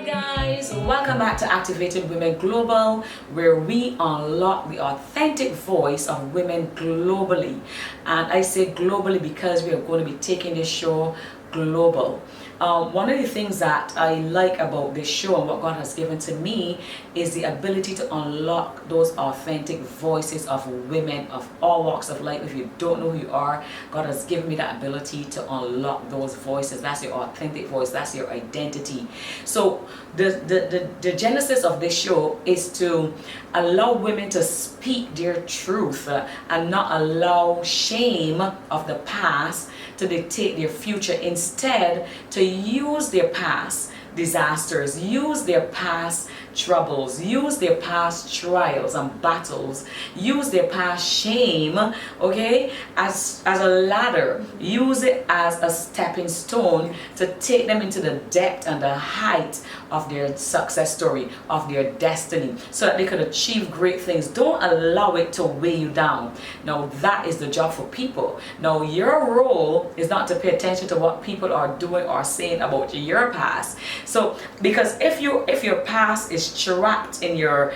Guys, welcome back to Activated Women Global, where we unlock the authentic voice of women globally. And I say globally because we are going to be taking this show global. One of the things that I like about this show and what God has given to me is the ability to unlock those authentic voices of women of all walks of life. If you don't know who you are, God has given me that ability to unlock those voices. That's your authentic voice. That's your identity. So the genesis of this show is to allow women to speak their truth and not allow shame of the past to dictate their future. Instead, to use their past disasters, use their past troubles, use their past trials and battles, use their past shame, okay, as a ladder. Use it as a stepping stone to take them into the depth and the height of their success story, of their destiny, so that they could achieve great things. Don't allow it to weigh you down. Now, that is the job for people. Now, your role is not to pay attention to what people are doing or saying about your past. So, because if your past is trapped in your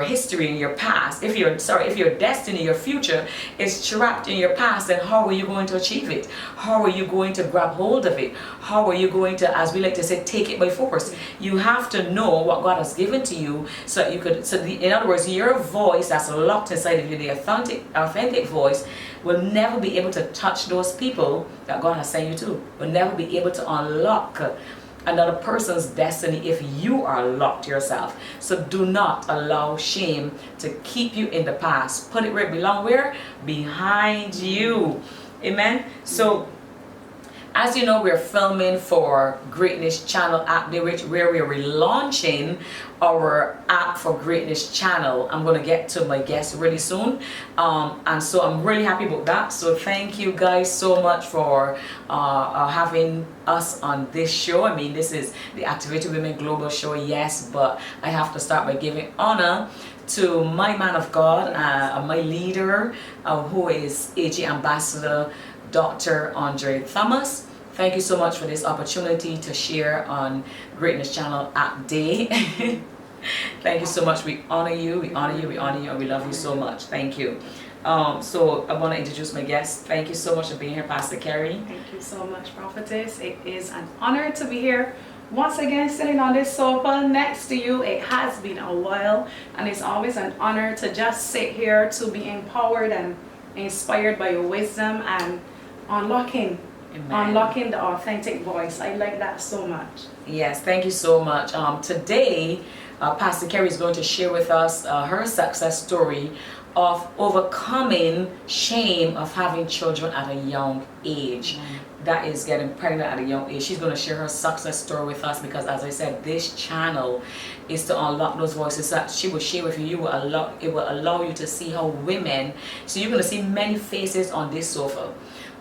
history, in your past, if your destiny, your future is trapped in your past, then how are you going to achieve it? How are you going to grab hold of it? How are you going to, as we like to say, take it by force? You have to know what God has given to you, so that you could. In other words, your voice that's locked inside of you, the authentic voice, will never be able to touch those people that God has sent you to. Will never be able to unlock another person's destiny if you are locked yourself. So do not allow shame to keep you in the past. Put it where it belongs. Where? Behind you. Amen. So as you know, we're filming for Greatness Channel app, where we're relaunching our app for Greatness Channel. I'm going to get to my guests really soon, and so I'm really happy about that. So thank you guys so much for having us on this show. I mean, this is the Activated Women Global show, yes, but I have to start by giving honor to my man of God, my leader, who is AG Ambassador Dr. Andre Thomas. Thank you so much for this opportunity to share on Greatness Channel App Day. Thank you so much. We honor you, we honor you, we honor you, and we love you so much. Thank you. So I want to introduce my guest. Thank you so much for being here, Pastor Kerry. Thank you so much, Prophetess. It is an honor to be here once again, sitting on this sofa next to you. It has been a while, and it's always an honor to just sit here, to be empowered and inspired by your wisdom and unlocking the authentic voice. I like that so much. Yes, thank you so much. Today, Pastor Kerry is going to share with us her success story of overcoming shame of having children at a young age. That is getting pregnant at a young age. She's going to share her success story with us because, as I said, this channel is to unlock those voices that she will share with you. It will allow you to see how women, so you're going to see many faces on this sofa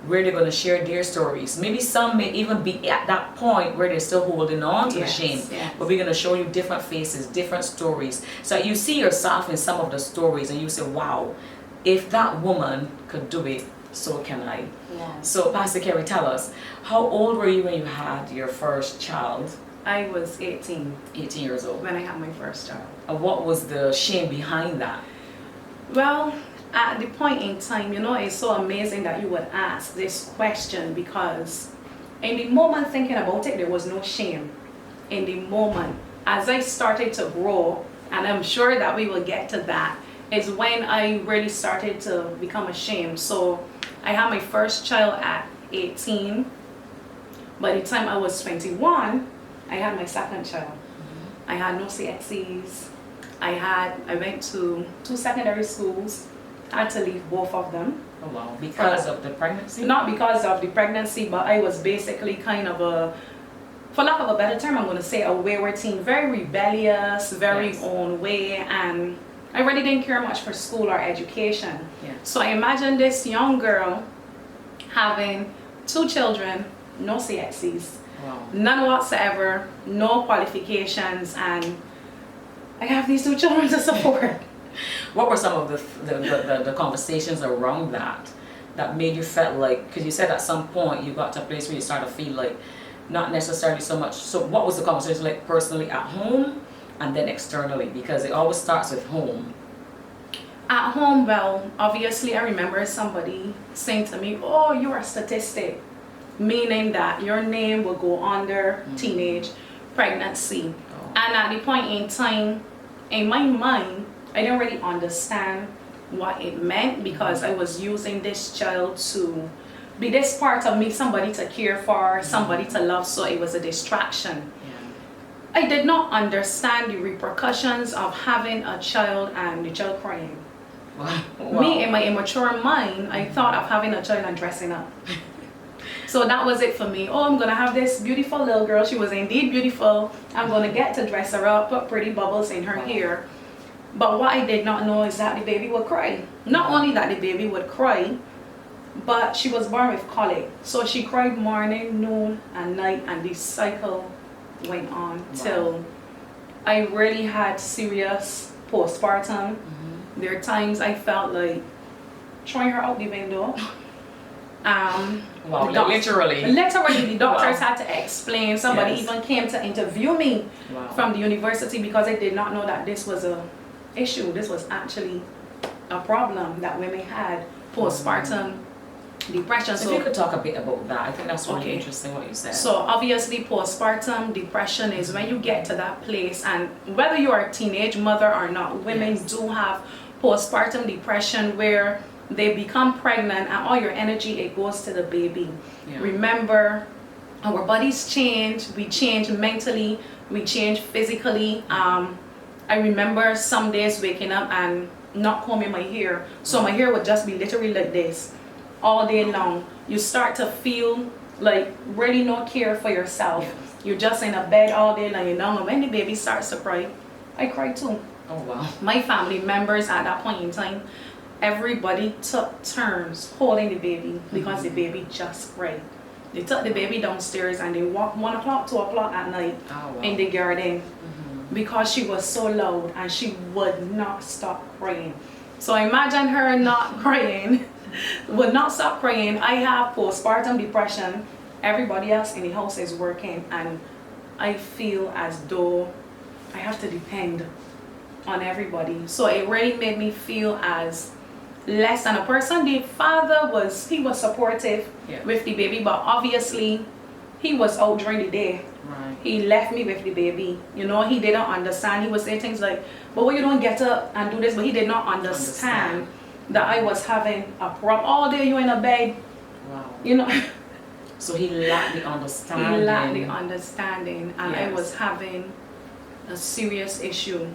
where they're going to share their stories. Maybe some may even be at that point where they're still holding on to the shame. Yes. But we're going to show you different faces, different stories. So you see yourself in some of the stories and you say, wow, if that woman could do it, so can I. Yeah. So Pastor Kerry, tell us, how old were you when you had your first child? I was 18. 18 years old. When I had my first child. And what was the shame behind that? Well, at the point in time, you know, it's so amazing that you would ask this question, because in the moment thinking about it, there was no shame. In the moment, as I started to grow, and I'm sure that we will get to that, is when I really started to become ashamed. So I had my first child at 18. By the time I was 21, I had my second child. I had no CXCs. I went to 2 secondary schools. I had to leave both of them. Oh wow, because of the pregnancy? Not because of the pregnancy, but I was basically kind of for lack of a better term, I'm going to say a wayward teen. Very rebellious, very own way, and I really didn't care much for school or education. Yeah. So I imagine this young girl having 2 children, no CXCs, Wow. none whatsoever, no qualifications, and I have these 2 children to support. What were some of the conversations around that made you felt like, because you said at some point you got to a place where you started to feel like not necessarily so much. So what was the conversation like personally at home and then externally? Because it always starts with home. At home, well, obviously I remember somebody saying to me, oh, you're a statistic, meaning that your name will go under teenage pregnancy. Oh. And at the point in time, in my mind, I didn't really understand what it meant, because I was using this child to be this part of me, somebody to care for, somebody to love, so it was a distraction. Yeah. I did not understand the repercussions of having a child and the child crying. Wow. Me, in my immature mind, I thought of having a child and dressing up. So that was it for me. Oh, I'm gonna have this beautiful little girl. She was indeed beautiful. I'm gonna get to dress her up, put pretty bubbles in her hair. But what I did not know is that the baby would cry. Not only that the baby would cry, but she was born with colic. So she cried morning, noon, and night, and the cycle went on till I really had serious postpartum. There are times I felt like throwing her out the window. Wow, literally. Literally, the doctors had to explain. Somebody even came to interview me from the university, because I did not know that this was a issue. This was actually a problem that women had, postpartum depression. So if you could talk a bit about that, I think that's really interesting what you said. So obviously postpartum depression is when you get to that place, and whether you are a teenage mother or not, women do have postpartum depression where they become pregnant and all your energy, it goes to the baby. Remember, our bodies change, we change mentally, we change physically. I remember some days waking up and not combing my hair, so my hair would just be literally like this all day long. You start to feel like really no care for yourself. You're just in a bed all day lying down, and when the baby starts to cry, I cry too. Oh wow. My family members at that point in time, everybody took turns holding the baby because the baby just cried. They took the baby downstairs and they walked 1 o'clock, 2 o'clock at night in the garden because she was so loud and she would not stop crying. So imagine her not crying, would not stop crying. I have postpartum depression. Everybody else in the house is working, and I feel as though I have to depend on everybody. So it really made me feel as less than a person. The father was supportive with the baby, but obviously he was out during the day. He left me with the baby. You know, he didn't understand. He was saying things like, but why you don't get up and do this? But he did not understand that I was having a problem. All day you in a bed. You know. So he lacked the understanding. He lacked the understanding, and I was having a serious issue,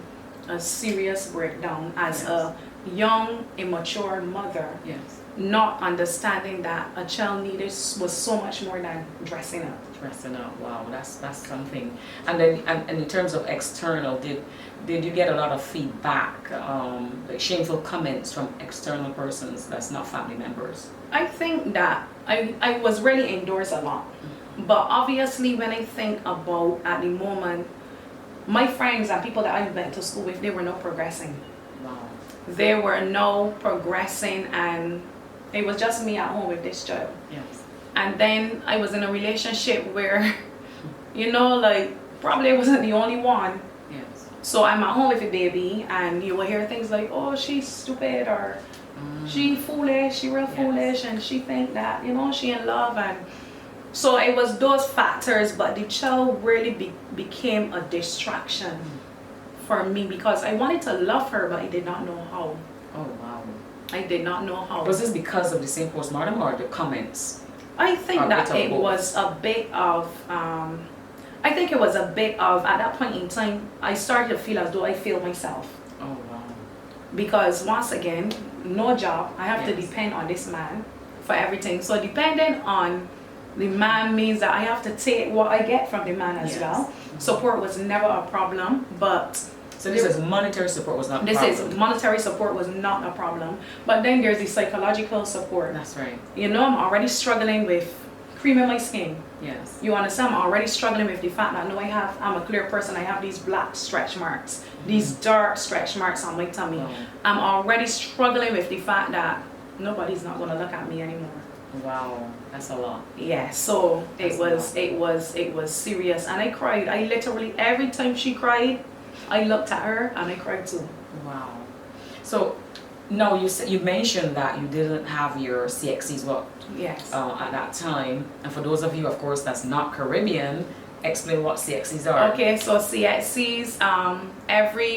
a serious breakdown as a young, immature mother. Not understanding that a child needed was so much more than dressing up. Dressing up, wow, that's something. And then, and in terms of external, did you get a lot of feedback, like shameful comments from external persons that's not family members? I think that I was really indoors a lot, but obviously when I think about at the moment, my friends and people that I went to school with, they were not progressing. They were no progressing, and it was just me at home with this child. And then I was in a relationship where, you know, like, probably I wasn't the only one. So I'm at home with a baby, and you will hear things like, oh, she's stupid, or she foolish, she real foolish, and she think that, you know, she in love. And so it was those factors, but the child really became a distraction for me, because I wanted to love her, but I did not know how. Oh wow. I did not know how. Was this because of the same postpartum or the comments? I think that it was a bit of, I think it was a bit of, at that point in time, I started to feel as though I failed myself. Oh wow. Because once again, no job, I have to depend on this man for everything. So depending on the man means that I have to take what I get from the man as well. Support was never a problem, but so this is monetary support was not a problem. This is monetary support was not a problem. But then there's the psychological support. That's right. You know, I'm already struggling with cream in my skin. You understand? I'm already struggling with the fact that I'm a clear person. I have these black stretch marks, these dark stretch marks on my tummy. I'm already struggling with the fact that nobody's not going to look at me anymore. Wow, that's a lot. Yeah, so That's it was serious, and I cried. I literally, every time she cried, I looked at her and I cried too. Wow. So now you mentioned that you didn't have your CXCs Yes. at that time, and for those of you, of course, that's not Caribbean, explain what CXCs are. Okay, so CXCs,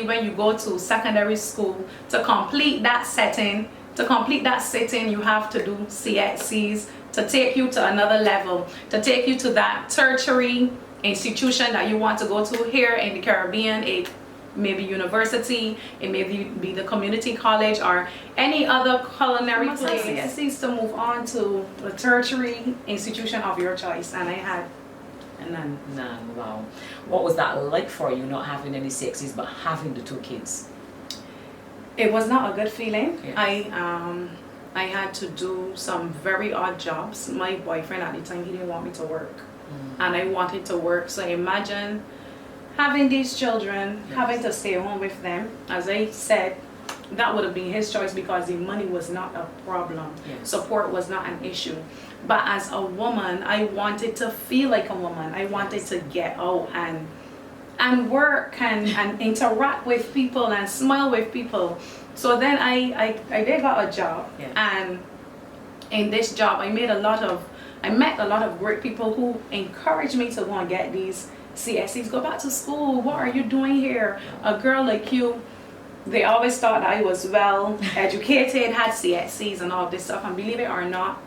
when you go to secondary school, to complete that sitting, you have to do CXCs to take you to another level, to take you to that tertiary institution that you want to go to here in the Caribbean. It may be university, it may be the community college, or any other culinary place. CXCs to move on to the tertiary institution of your choice, and I had none. None. Wow. What was that like for you, not having any CXCs but having the two kids? It was not a good feeling. Yes. I had to do some very odd jobs. My boyfriend at the time, he didn't want me to work, and I wanted to work. So imagine having these children, Yes. having to stay home with them. As I said, that would have been his choice because the money was not a problem. Yes. Support was not an issue. But as a woman, I wanted to feel like a woman. I wanted to get out and work and interact with people and smile with people. So then I did got a job, Yeah. and in this job I met a lot of great people who encouraged me to go and get these CSCs. Go back to school. What are you doing here? A girl like you. They always thought I was well educated, had CSCs and all this stuff, and believe it or not,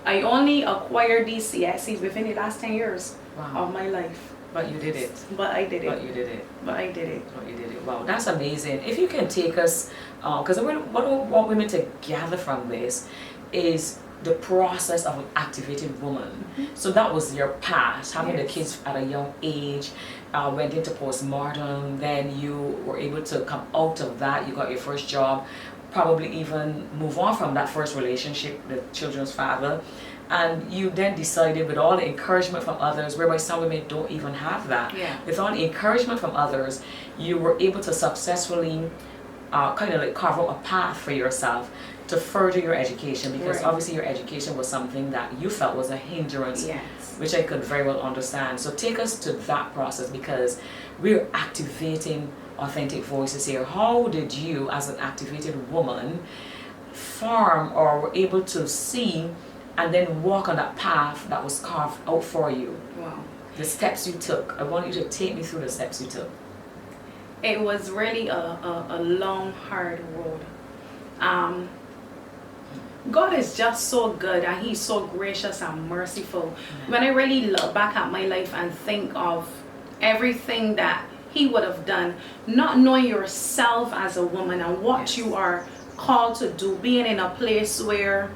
I only acquired these CSCs within the last 10 years Wow. of my life. But you did it. But I did it. But you did it. But I did it. But you did it. Wow, that's amazing. If you can take us, because what I want women to gather from this is the process of an activated woman. So that was your past, having the Yes. kids at a young age, went into postpartum, then you were able to come out of that, you got your first job, probably even move on from that first relationship, the children's father, and you then decided with all the encouragement from others, whereby some women don't even have that. Yeah. With all the encouragement from others, you were able to successfully kind of like carve out a path for yourself to further your education, because Right. obviously your education was something that you felt was a hindrance, Yes. which I could very well understand. So take us to that process, because we're activating authentic voices here. How did you, as an activated woman, form or were able to see and then walk on that path that was carved out for you? Wow. The steps you took. I want you to take me through the steps you took. It was really a long, hard road. God is just so good, and He's so gracious and merciful. When I really look back at my life and think of everything that He would have done, not knowing yourself as a woman and what Yes. you are called to do, being in a place where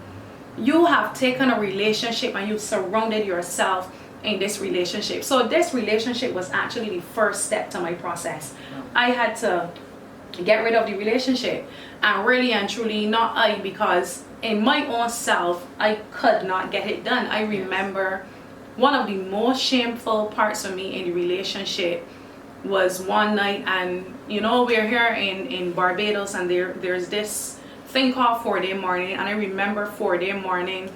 you have taken a relationship and you've surrounded yourself in this relationship. So this relationship was actually the first step to my process. I had to get rid of the relationship, and really and truly, not I, because in my own self I could not get it done. I remember one of the most shameful parts of me in the relationship was one night, and you know, we're here in Barbados, and there's this thing called 4-day morning, and I remember 4-day morning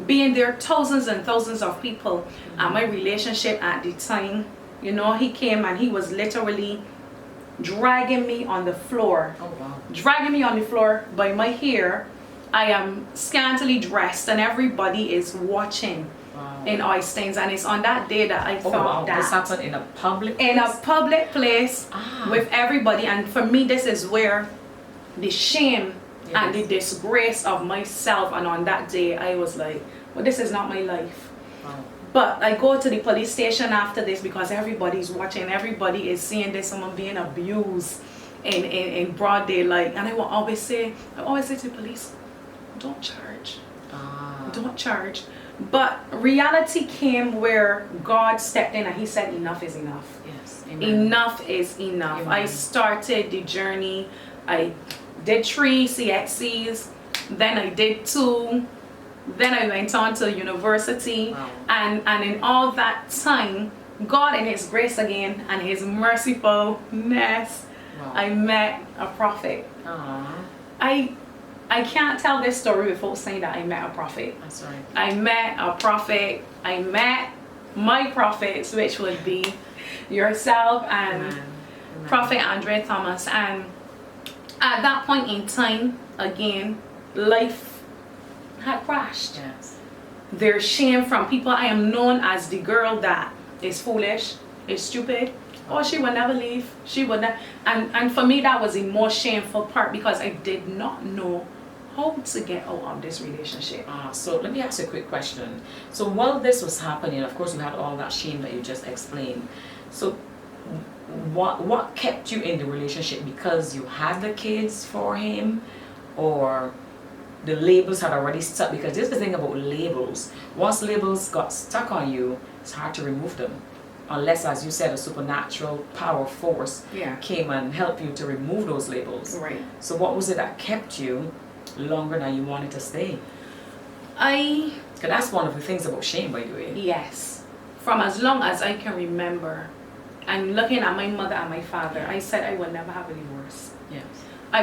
being there, thousands and thousands of people. And my relationship at the time, you know, he came and he was literally dragging me on the floor. Oh wow. Dragging me on the floor by my hair. I am scantily dressed and everybody is watching in Oystins, and it's on that day that I Oh thought wow. that This happened in a public in a place? public place with everybody, and for me this is where the shame and the disgrace of myself, and on that day I was like, well, this is not my life. Wow. But I go to the police station after this because everybody's watching, everybody is seeing this, someone being abused in broad daylight, and I will always say to the police, don't charge. Don't charge. But reality came where God stepped in and He said, enough is enough. Yes. Amen. Enough is enough. Amen. I started the journey. I did 3 CXCs, then I did 2, then I went on to university. Wow. And in all that time, God in His grace again and His mercifulness, Wow. I met a prophet. Aww. I I can't tell this story without saying that I met a prophet. That's right. I met a prophet. I met my prophets, which would be yourself and Amen. Amen. Prophet Andre Thomas. And at that point in time, again, life had crashed. Yes. There's shame from people. I am known as the girl that is foolish, is stupid. Oh, she would never leave. She would not. And for me, that was the more shameful part because I did not know how to get out of this relationship. So let me ask you a quick question. So while this was happening, of course, you had all that shame that you just explained. So what kept you in the relationship? Because you had the kids for him, or the labels had already stuck? Because this is the thing about labels. Once labels got stuck on you, it's hard to remove them. Unless, as you said, a supernatural power force came and helped you to remove those labels. Right. So what was it that kept you longer than you wanted to stay? Because that's one of the things about shame, by the way. Yes. From as long as I can remember, and looking at my mother and my father, I said I would never have a divorce. Yes.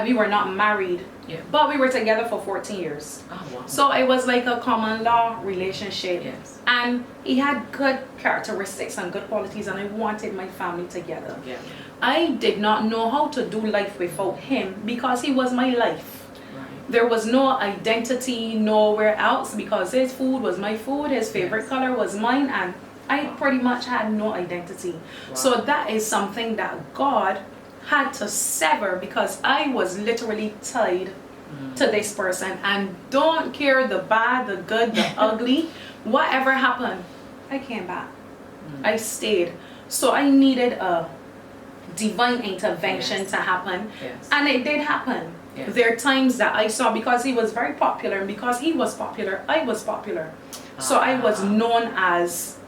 We were not married, but we were together for 14 years. Oh, wow. So it was like a common law relationship. Yes. And he had good characteristics and good qualities, and I wanted my family together. Yeah. I did not know how to do life without him because he was my life. Right. There was no identity nowhere else because his food was my food, his favorite color was mine, and I pretty much had no identity. Wow. So that is something that God had to sever because I was literally tied to this person, and don't care the bad, the good, the ugly, whatever happened, I came back. I stayed. So I needed a divine intervention to happen, and it did happen. There are times that I saw, because he was very popular, and because he was popular, I was popular. So I was known as,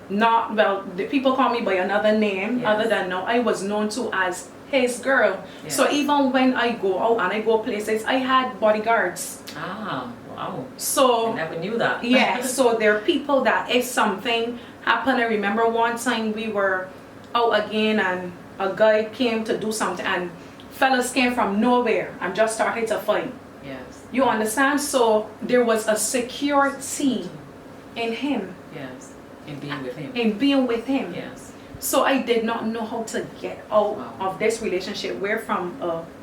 not, well, the people call me by another name other than now. I was known to as his girl. So even when I go out and I go places, I had bodyguards. Ah, wow. So I never knew that. yeah, so there are people that if something happened, I remember one time we were out again and a guy came to do something and fellas came from nowhere and just started to fight. Yes. You understand? So there was a security in him. Yes. In being with him. In being with him. Yes. So I did not know how to get out of this relationship where from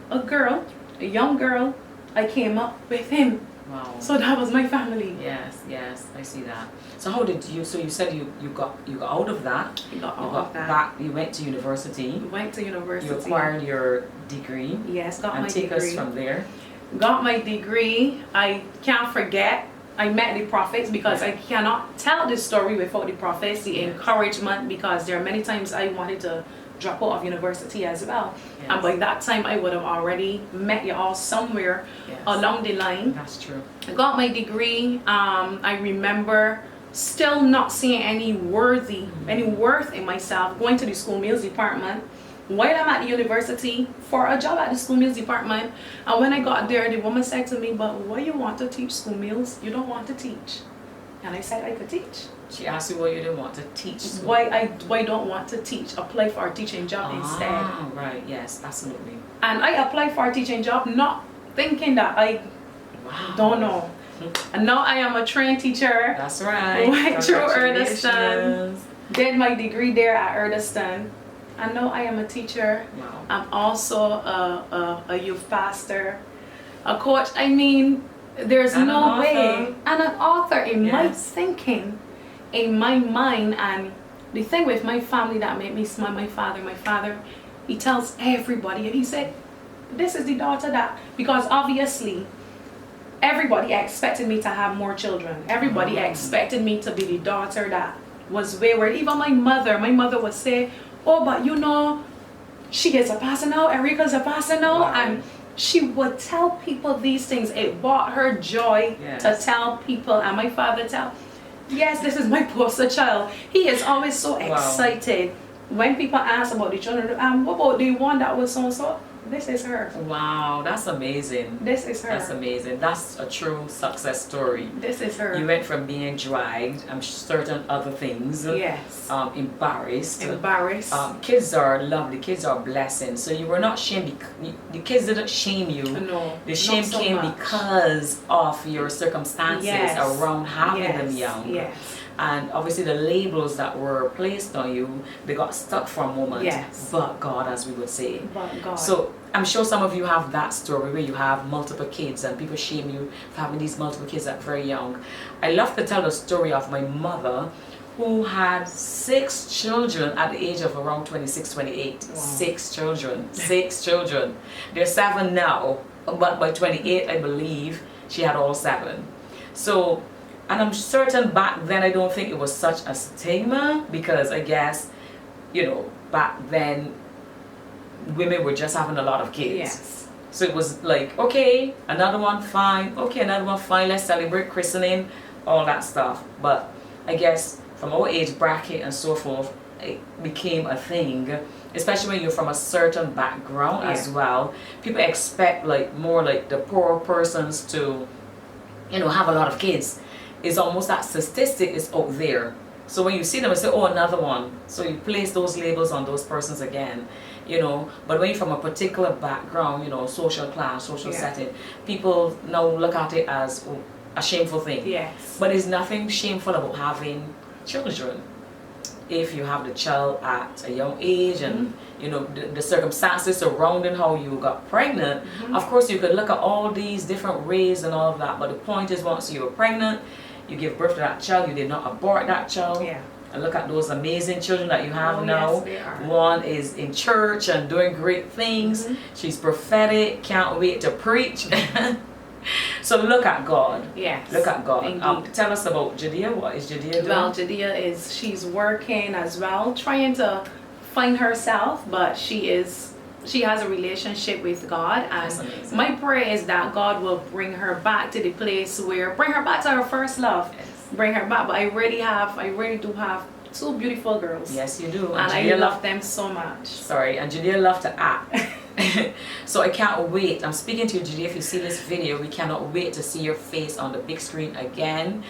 a girl, a young girl, I came up with him. Wow. So that was my family. Yes, yes, I see that. So how did you, so you said you got out of that. You got out got of that. back, you went to university. Went to university. You acquired your degree. Yes, got and my take degree. us from there. Got my degree. I can't forget, I met the prophets because I cannot tell this story without the prophets, the encouragement, because there are many times I wanted to drop out of university as well. And by that time I would have already met you all somewhere along the line. That's true. I got my degree. I remember still not seeing any worth in myself, going to the school meals department while I'm at the university for a job at the school meals department. And when I got there, the woman said to me, "But why you want to teach school meals? You don't want to teach." And I said I could teach. She asked you why you didn't want to teach school. Why I don't want to teach, apply for a teaching job instead. Ah, right, yes, absolutely. And I applied for a teaching job not thinking that I don't know. And now I am a trained teacher. That's right. Went through Erdeston, Congratulations. did my degree there at Erdeston, and now I am a teacher. Wow. I'm also a youth pastor, a coach. I mean, there's And no an way. author. And an author in my Yes. thinking, in my mind. And the thing with my family that made me smile, my father, he tells everybody, he said, "This is the daughter that," because obviously everybody expected me to have more children. Everybody expected me to be the daughter that was wayward. Even my mother would say, "Oh, but you know, she is a pastor now, Erika's a pastor now." Wow. And she would tell people these things. It brought her joy to tell people. And my father tell, "Yes, this is my poster child." He is always so excited when people ask about the children. What about the one that was so-and-so? This is her. Wow, that's amazing. This is her. That's amazing. That's a true success story. This is her. You went from being dragged, I'm certain other things. Yes. Embarrassed. Embarrassed. Kids are lovely. Kids are blessings. So you were not shamed. The kids didn't shame you. No. The shame not so came much. because of your circumstances Yes. around having Yes. them young. Yes. And obviously the labels that were placed on you, they got stuck for a moment. Yes. But God, as we would say. But God. So I'm sure some of you have that story where you have multiple kids and people shame you for having these multiple kids at very young. I love to tell the story of my mother who had 6 children at the age of around 26, 28. Wow. 6 children. 6 children. There's 7 now, but by 28, I believe, she had all 7. So, and I'm certain back then I don't think it was such a stigma, because I guess, you know, back then women were just having a lot of kids. Yes. So it was like, okay, another one, fine. Okay, another one, fine. Let's celebrate christening, all that stuff. But I guess from our age bracket and so forth, it became a thing, especially when you're from a certain background as well. People expect like more like the poor persons to, you know, have a lot of kids. It's almost that statistic is out there. So when you see them, you say, oh, another one. So you place those labels on those persons again, you know. But when you're from a particular background, you know, social class, social setting, people now look at it as a shameful thing. Yes. But there's nothing shameful about having children. If you have the child at a young age and, you know, the circumstances surrounding how you got pregnant, of course you could look at all these different ways and all of that. But the point is, once you were pregnant, you give birth to that child, you did not abort that child. Yeah. And look at those amazing children that you have now. Yes, they are. One is in church and doing great things. She's prophetic, can't wait to preach. So look at God. Yes. Look at God. Indeed. Tell us about Judea. What is Judea doing? Well, Judea she's working as well, trying to find herself, but she has a relationship with God, and my prayer is that God will bring her back to the place bring her back to her first love. Yes. Bring her back. But I really do have 2 beautiful girls. Yes, you do. And I love them so much. Sorry, and Judea love to act. So I can't wait. I'm speaking to you, Judea. If you see this video, we cannot wait to see your face on the big screen again.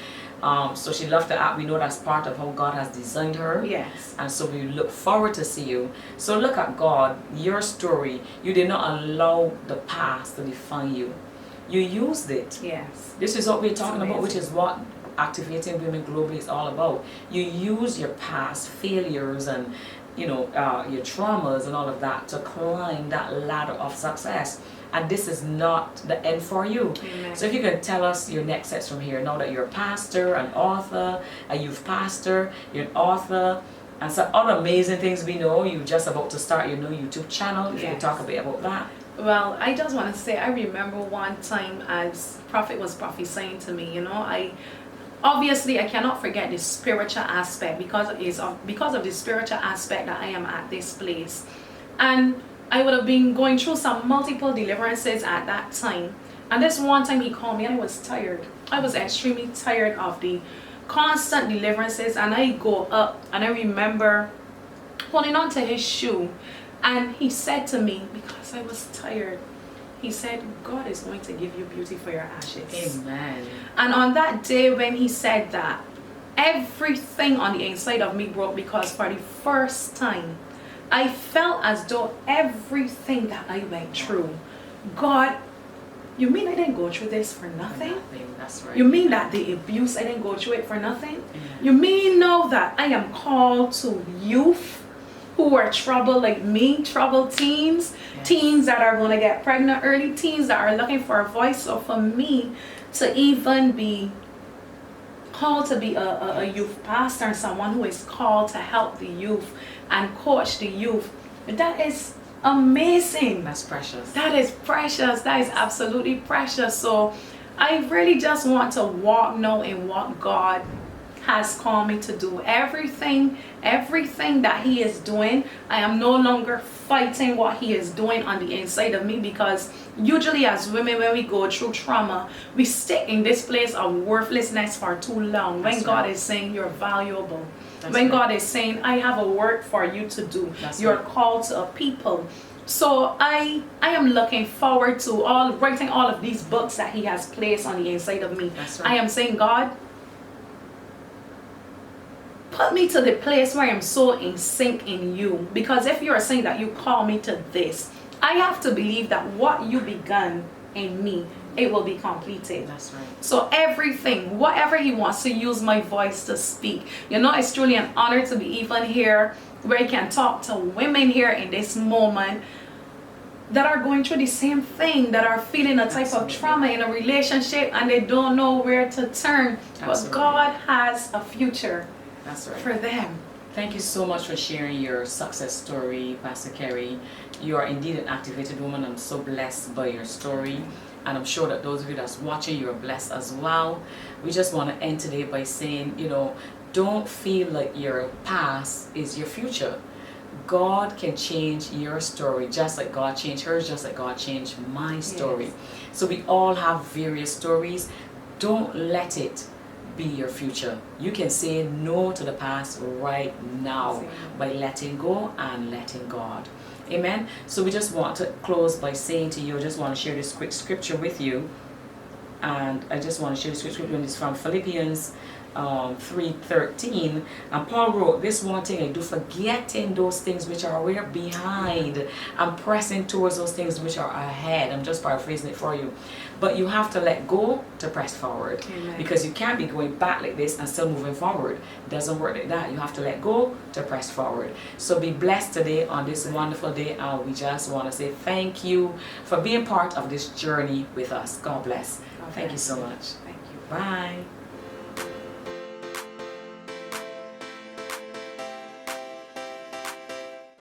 So she loved to act. We know that's part of how God has designed her. Yes. And so we look forward to see you. So look at God, your story. You did not allow the past to define you. You used it. Yes. This is what we're talking about, which is what Activating Women Globally is all about. You use your past failures and, you know, your traumas and all of that to climb that ladder of success. And this is not the end for you. Amen. So if you can tell us your next steps from here, now that you're a pastor, an author, a youth pastor, you're an author, and some other amazing things we know. You're just about to start your new YouTube channel. If you could talk a bit about that. Well, I just want to say, I remember one time as Prophet was prophesying to me, you know, obviously I cannot forget the spiritual aspect because of the spiritual aspect that I am at this place. And I would have been going through some multiple deliverances at that time. And this one time he called me and I was tired. I was extremely tired of the constant deliverances, and I go up and I remember holding on to his shoe, and he said to me, because I was tired, he said, God is going to give you beauty for your ashes. Amen. And on that day when he said that, everything on the inside of me broke, because for the first time I felt as though everything that I went through, God, you mean I didn't go through this for nothing? That's right. You mean that the abuse, I didn't go through it for nothing? You mean now that I am called to youth who are troubled like me, troubled teens, teens that are going to get pregnant early, teens that are looking for a voice. So for me to even be called to be a youth pastor and someone who is called to help the youth and coach the youth, that is amazing. That's precious. That is precious. That is absolutely precious. So I really just want to walk now in what God has called me to do. Everything that he is doing, I am no longer fighting what he is doing on the inside of me, because usually as women, when we go through trauma, we stick in this place of worthlessness for too long. When God is saying you're valuable, when God is saying I have a work for you to do, you're called to a people So I am looking forward to writing all of these books that he has placed on the inside of me. That's right. I am saying, God, put me to the place where I'm so in sync in you. Because if you're saying that you call me to this, I have to believe that what you begun in me, it will be completed. That's right. So everything, whatever he wants to use my voice to speak, it's truly an honor to be even here, where I can talk to women here in this moment that are going through the same thing, that are feeling a type of trauma in a relationship and they don't know where to turn. But God has a future for them. Thank you so much for sharing your success story, Pastor Kerry. You are indeed an activated woman. I'm so blessed by your story. And I'm sure that those of you that's watching, you're blessed as well. We just want to end today by saying, don't feel like your past is your future. God can change your story just like God changed hers, just like God changed my story. Yes. So we all have various stories. Don't let it be your future. You can say no to the past right now by letting go and letting God. Amen. So we just want to close by saying to you, I just want to share this quick scripture with you. And I just want to share the scripture with you. It's from Philippians 3:13, and Paul wrote, "This one thing I do, forgetting those things which are where behind, and pressing towards those things which are ahead." I'm just paraphrasing it for you, but you have to let go to press forward. Amen. Because you can't be going back like this and still moving forward. It doesn't work like that. You have to let go to press forward. So be blessed today on this wonderful day, and we just want to say thank you for being part of this journey with us. God bless. Thank you so much. Thank you. Bye.